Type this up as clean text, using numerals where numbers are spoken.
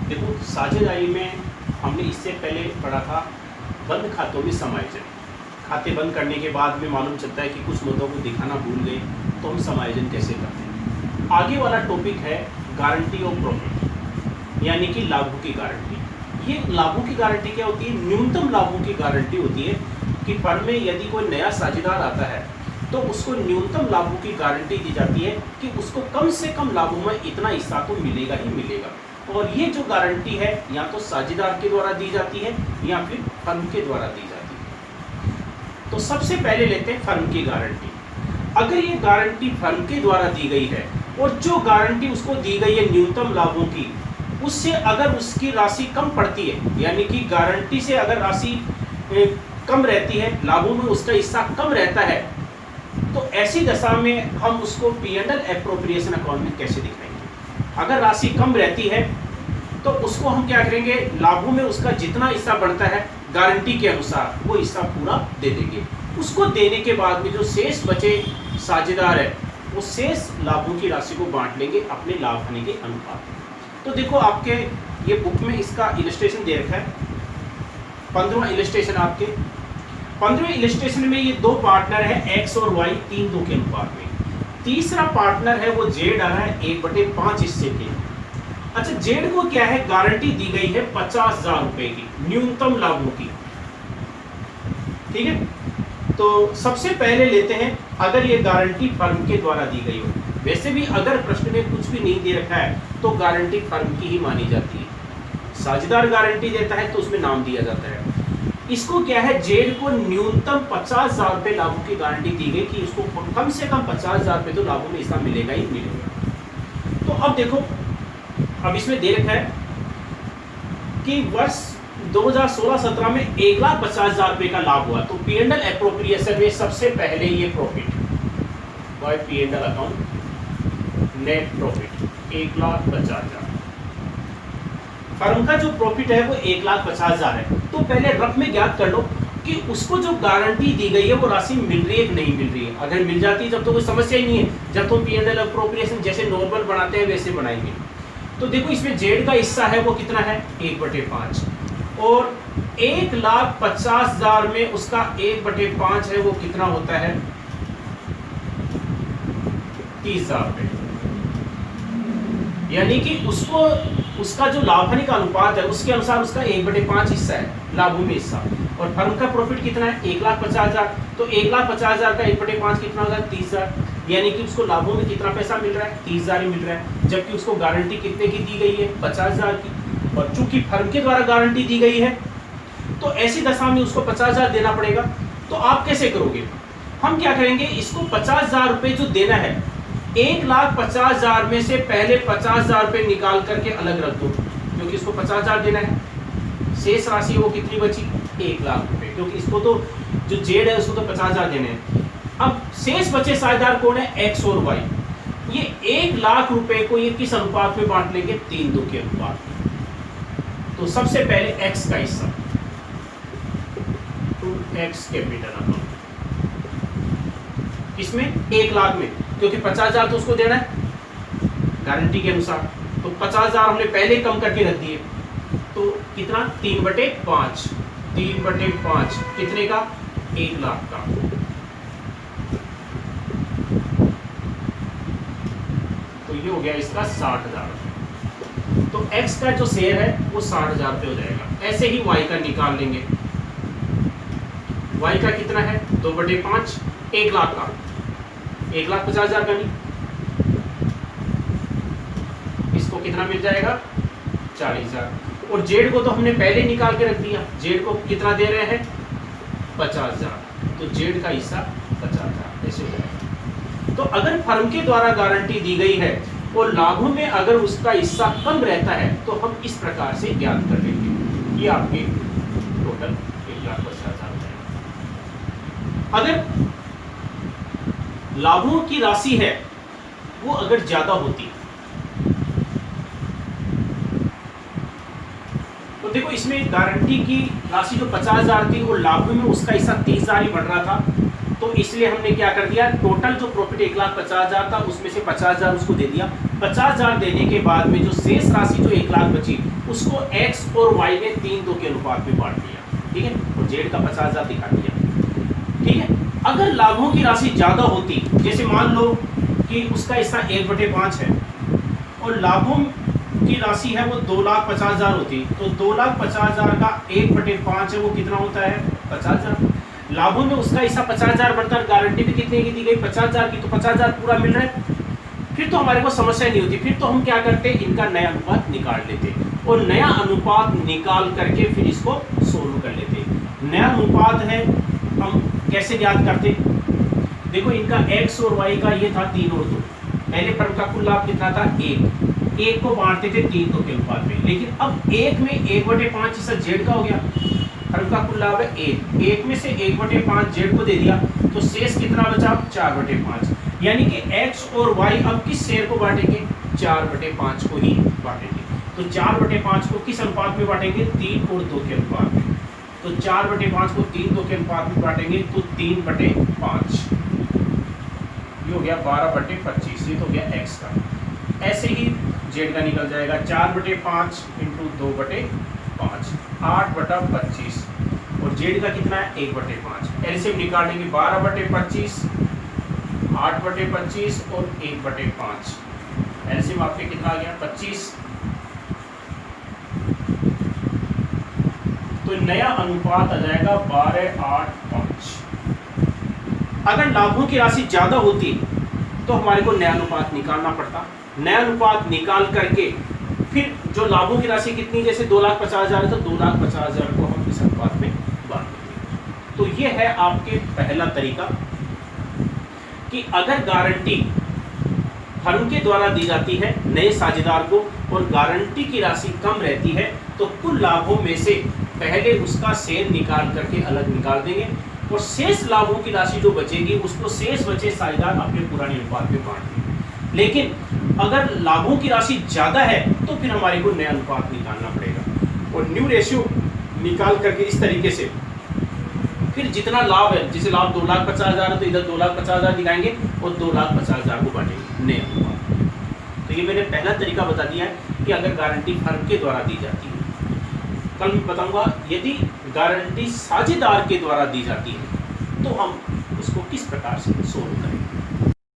देखो साझेदारी में हमने इससे पहले पढ़ा था बंद खातों में समायोजन। खाते बंद करने के बाद में मालूम चलता है कि कुछ मुद्दों को दिखाना भूल गए, तो हम समायोजन कैसे करते हैं। आगे वाला टॉपिक है गारंटी ऑफ प्रॉफिट, यानी कि लाभों की गारंटी। ये लाभों की गारंटी क्या होती है? न्यूनतम लाभों की गारंटी होती है कि फर्म में यदि कोई नया साझेदार आता है तो उसको न्यूनतम लाभों की गारंटी दी जाती है कि उसको कम से कम लाभों में इतना हिस्सा तो मिलेगा ही मिलेगा। और ये जो गारंटी है या तो साझेदार के द्वारा दी जाती है या फिर फर्म के द्वारा दी जाती है। तो सबसे पहले लेते हैं फर्म की गारंटी। अगर ये गारंटी फर्म के द्वारा दी गई है और जो गारंटी उसको दी गई है न्यूनतम लाभों की, उससे अगर उसकी राशि कम पड़ती है, यानी कि गारंटी से अगर राशि कम रहती है, लाभों में उसका हिस्सा कम रहता है, तो ऐसी दशा में हम उसको P&L एप्रोप्रिएशन अकाउंट में कैसे दिखाएंगे? अगर राशि कम रहती है तो उसको हम क्या करेंगे, लाभों में उसका जितना हिस्सा बढ़ता है गारंटी के अनुसार वो हिस्सा पूरा दे देंगे। उसको देने के बाद में जो शेष बचे साझेदार है वो शेष लाभों की राशि को बांट लेंगे अपने लाभ हानि के अनुपात में। तो देखो आपके ये बुक में इसका इलस्ट्रेशन दे रखा है, 15वां इलस्ट्रेशन आपके 15वें इलस्ट्रेशन में ये दो पार्टनर है X और Y 3:2 के अनुपात में। तीसरा पार्टनर है वो Z आ रहा है 1/5 हिस्से के। अच्छा, Z को क्या है, गारंटी दी गई है 50,000 रुपए की न्यूनतम लाभों की। ठीक है, तो सबसे पहले लेते हैं अगर ये गारंटी फर्म के द्वारा दी गई हो। वैसे भी अगर प्रश्न में कुछ भी नहीं दे रखा है तो गारंटी फर्म की ही मानी जाती है। साझेदार गारंटी देता है तो उसमें नाम दिया जाता है। इसको क्या है, जेड को न्यूनतम 50,000 रुपए लाभों की गारंटी दी गई कि उसको कम से कम 50,000 रुपए तो लाभों में हिस्सा मिलेगा ही मिलेगा। तो अब देखो, अब इसमें दे रखा है कि वर्ष 2016-17 में 1,50,000 रुपए का लाभ हुआ। तो P&L एप्रोप्रिएशन में सबसे पहले ये profit by P&L account net profit 1,50,000। Firm का जो प्रॉफिट है वो 1,50,000 है। तो पहले रफ में ज्ञात कर लो कि उसको जो गारंटी दी गई है वो राशि मिल रही है कि नहीं मिल रही है। अगर मिल जाती है जब तो कोई समस्या ही नहीं है, जब तो P&L एप्रोप्रिएशन जैसे नॉर्मल बनाते हैं वैसे बनाएंगे। तो देखो इसमें जेड का हिस्सा है वो कितना है, 1/5, और 1,50,000 में उसका 1/5 है वो कितना होता है, 30,000 रुपए। यानी कि उसको उसका जो लाभ हानि का अनुपात है उसके अनुसार उसका 1/5 हिस्सा है लाभों में हिस्सा। और फर्म का प्रॉफिट कितना है, 1,50,000। तो 1,50,000 का 1/5 कितना होगा, 30,000। यानी कि उसको लाभों में कितना पैसा मिल रहा है, 30,000 ही मिल रहा है। जबकि उसको गारंटी कितने की दी गई है, 50,000 की। और चूंकि फर्म के द्वारा गारंटी दी गई है तो ऐसी दशा में उसको 50,000 देना पड़ेगा। तो आप कैसे करोगे, हम क्या करेंगे, इसको 50,000 रुपए जो देना है, 1,50,000 में से पहले 50,000 रुपए निकाल करके अलग रख दो, क्योंकि इसको 50,000 देना है। शेष राशि वो कितनी बची, 1,00,000 रुपए, क्योंकि इसको तो जो जेड है उसको तो 50,000 देने हैं। अब शेष बचे साझेदार कौन है, एक्स और वाई। ये 1,00,000 रुपए को ये किस अनुपात में बांट लेंगे, 3:2 के अनुपात में। तो सबसे पहले एक्स का हिस्सा 2x कैपिटल अकाउंट, किसमें, 1,00,000 में, क्योंकि 50,000 तो उसको देना है गारंटी के अनुसार। तो 50,000 हमने पहले कम करके रख दिए। तो कितना, 3/5, 3/5 कितने का, 1,00,000 का। तो ये हो गया इसका 60,000। तो x का जो शेयर है वो 60,000 रुपये हो जाएगा। ऐसे ही y का निकाल लेंगे। y का कितना है, 2/5, 1,00,000 का, 1,50,000 का नहीं, इसको कितना मिल जाएगा, 40,000। और जेड को तो हमने पहले निकाल के रख दिया, जेड को कितना दे रहे हैं, 50,000। तो जेड का हिस्सा 50,000 ऐसे हो जाएगा। तो अगर फर्म के द्वारा गारंटी दी गई है और लाभों में अगर उसका हिस्सा कम रहता है तो हम इस प्रकार से ज्ञात कर लेंगे। ये आपके टोटल 1,50,000 हो जाएगा। अगर लाभों की राशि है वो अगर ज्यादा होती तो देखो इसमें गारंटी की राशि जो 50,000 थी और लाभों में उसका हिस्सा 30,000 ही बढ़ रहा था। तो इसलिए हमने क्या कर दिया, टोटल जो प्रॉफिट 1,50,000 था उसमें से 50,000 उसको दे दिया। 50,000 देने के बाद में जो शेष राशि जो 1 लाख बची उसको एक्स और वाई ने 3:2 के अनुपात में बांट दिया, ठीक है, और जेड का 50,000 दिखा दिया, ठीक है। अगर लाभों की राशि ज्यादा होती, जैसे मान लो कि उसका हिस्सा 1/5 है और लाभों की राशि है वो 2,50,000 होती, तो 2,50,000 का 1/5 है वो कितना होता है, 50,000। लाभों में उसका हिस्सा 50,000 बढ़ता है, गारंटी भी कितने की दी गई, 50,000 की, तो 50,000 पूरा मिल रहा है। फिर तो हमारे को समस्या नहीं होती, फिर तो हम क्या करते, इनका नया अनुपात निकाल लेते और नया अनुपात निकाल करके फिर इसको सोल्व कर लेते। नया अनुपात है, हम कैसे याद करते, देखो इनका x और y का ये था 3 और 2, पहले फर्म का कुल लाभ कितना था, 1 को बांटते थे 3:2 के अनुपात में, लेकिन अब 1 में 1/5 हिस्सा जेड का हो गया, फर्म का कुल लाभ है 1 में से 1/5 जेड को दे दिया, तो शेष कितना बचा, 4/5, यानी कि x और y अब किस शेयर को बांटेंगे, 4/5 को ही बांटेंगे। तो 4/5 को किस अनुपात में बांटेंगे, 3 और 2 के अनुपात में, तो 4/5 को 3:2 के अनुपात में बांटेंगे तो 3/5, ये हो गया 12/25, ये तो हो गया x का। ऐसे ही जेड का निकल जाएगा 4/5 इंटू 2/5, 8/25, और जेड का कितना है, 1/5। एलसीएम निकालेंगे 12/25, 8/25 और 1/5, एलसीएम आपके कितना आ गया, 25। तो नया अनुपात आ जाएगा 12:8:5। अगर लाभों की राशि ज्यादा होती तो हमारे को नया अनुपात निकालना पड़ता, नया अनुपात निकाल करके फिर जो लाभों की राशि कितनी, जैसे 2,50,000 तो 2,50,000 को हम इस अनुपात में बांट देंगे। तो ये है आपके पहला तरीका कि अगर गारंटी फर्म के द्वारा दी जाती है नए साझेदार को और गारंटी की राशि कम रहती है, तो कुल लाभों में से पहले उसका शेयर निकाल करके अलग निकाल देंगे और शेष लाभों की राशि जो बचेगी उसको शेष बचे साझेदार अपने पुराने अनुपात में बांट देंगे। लेकिन अगर लाभों की राशि ज़्यादा है तो फिर हमारे को नया अनुपात निकालना पड़ेगा और न्यू रेशियो निकाल करके इस तरीके से फिर जितना लाभ है, जैसे लाभ 2,50,000 है तो इधर 2,50,000 दिखाएंगे और 2,50,000 को बांटेंगे नए अनुपात। तो ये मैंने पहला तरीका बता दिया है कि अगर गारंटी फर्म के द्वारा दी जाती है। कल मैं बताऊंगा यदि गारंटी साझेदार के द्वारा दी जाती है तो हम उसको किस प्रकार से सोल्व करेंगे।